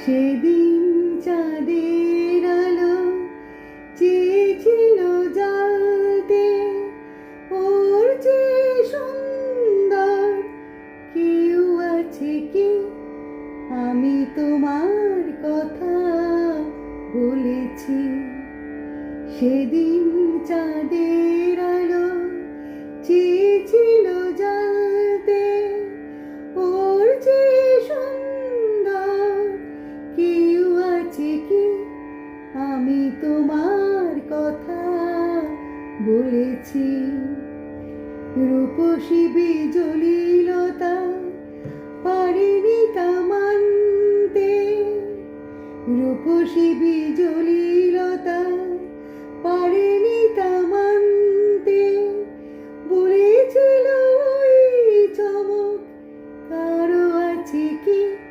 সেদিন চাঁদের আলো চেয়েছিল জ্বালতে, ওর যে সুন্দর কেউ আছে কি? আমি তোমার কথা বলেছি। সেদিন চাঁদের আলো চেয়েছিল জ্বালতে, ওর যে সুন্দর কেউ আছে কি? আমি তোমার কথা বলেছি। রূপসী বিজলীলতা পারেনি তা মানতে, রূপসী বিজলী